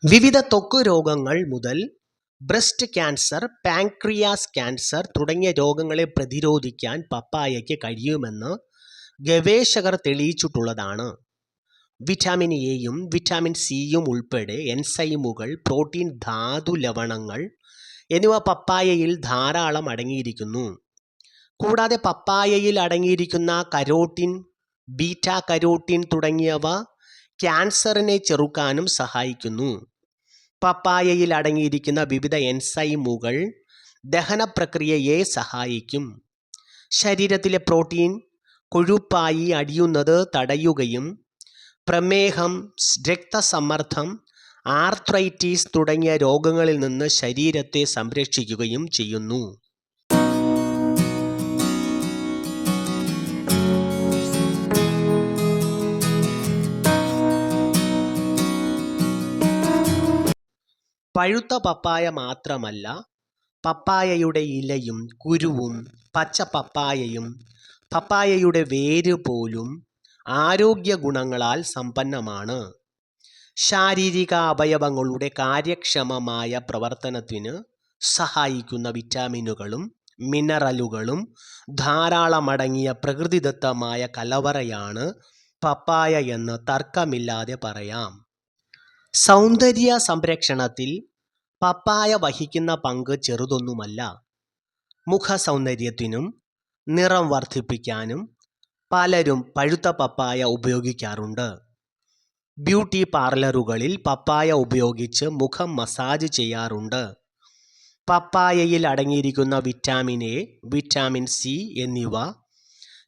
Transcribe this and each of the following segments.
വിവിധ ത്വക്ക് രോഗങ്ങൾ മുതൽ ബ്രസ്റ്റ് ക്യാൻസർ, പാൻക്രിയാസ് ക്യാൻസർ തുടങ്ങിയ രോഗങ്ങളെ പ്രതിരോധിക്കാൻ പപ്പായയ്ക്ക് കഴിയുമെന്ന് ഗവേഷകർ തെളിയിച്ചിട്ടുള്ളതാണ്. വിറ്റാമിൻ എയും വിറ്റാമിൻ സിയും ഉൾപ്പെടെ എൻസൈമുകൾ, പ്രോട്ടീൻ, ധാതു ലവണങ്ങൾ എന്നിവ പപ്പായയിൽ ധാരാളം അടങ്ങിയിരിക്കുന്നു. കൂടാതെ പപ്പായയിൽ അടങ്ങിയിരിക്കുന്ന കരോട്ടിൻ, ബീറ്റാ കരോട്ടിൻ തുടങ്ങിയവ ക്യാൻസറിനെ ചെറുക്കാനും സഹായിക്കുന്നു. പപ്പായയിൽ അടങ്ങിയിരിക്കുന്ന വിവിധ എൻസൈമുകൾ ദഹന പ്രക്രിയയെ സഹായിക്കും. ശരീരത്തിലെ പ്രോട്ടീൻ കൊഴുപ്പായി അടിയുന്നത് തടയുകയും പ്രമേഹം, രക്തസമ്മർദ്ദം, ആർത്രൈറ്റിസ് തുടങ്ങിയ രോഗങ്ങളിൽ നിന്ന് ശരീരത്തെ സംരക്ഷിക്കുകയും ചെയ്യുന്നു. പഴുത്ത പപ്പായ മാത്രമല്ല, പപ്പായയുടെ ഇലയും കുരുവും പച്ച പപ്പായയും പപ്പായയുടെ വേര് പോലും ആരോഗ്യ ഗുണങ്ങളാൽ സമ്പന്നമാണ്. ശാരീരിക അവയവങ്ങളുടെ കാര്യക്ഷമമായ പ്രവർത്തനത്തിന് സഹായിക്കുന്ന വിറ്റാമിനുകളും മിനറലുകളും ധാരാളമടങ്ങിയ പ്രകൃതിദത്തമായ കലവറയാണ് പപ്പായ എന്ന് തർക്കമില്ലാതെ പറയാം. സൗന്ദര്യ സംരക്ഷണത്തിൽ പപ്പായ വഹിക്കുന്ന പങ്ക് ചെറുതൊന്നുമല്ല. മുഖ സൗന്ദര്യത്തിനും നിറം വർദ്ധിപ്പിക്കാനും പലരും പഴുത്ത പപ്പായ ഉപയോഗിക്കാറുണ്ട്. ബ്യൂട്ടി പാർലറുകളിൽ പപ്പായ ഉപയോഗിച്ച് മുഖം മസാജ് ചെയ്യാറുണ്ട്. പപ്പായയിൽ അടങ്ങിയിരിക്കുന്ന വിറ്റാമിൻ എ, വിറ്റാമിൻ സി എന്നിവ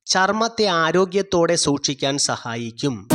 ചർമ്മത്തെ ആരോഗ്യത്തോടെ സൂക്ഷിക്കാൻ സഹായിക്കും.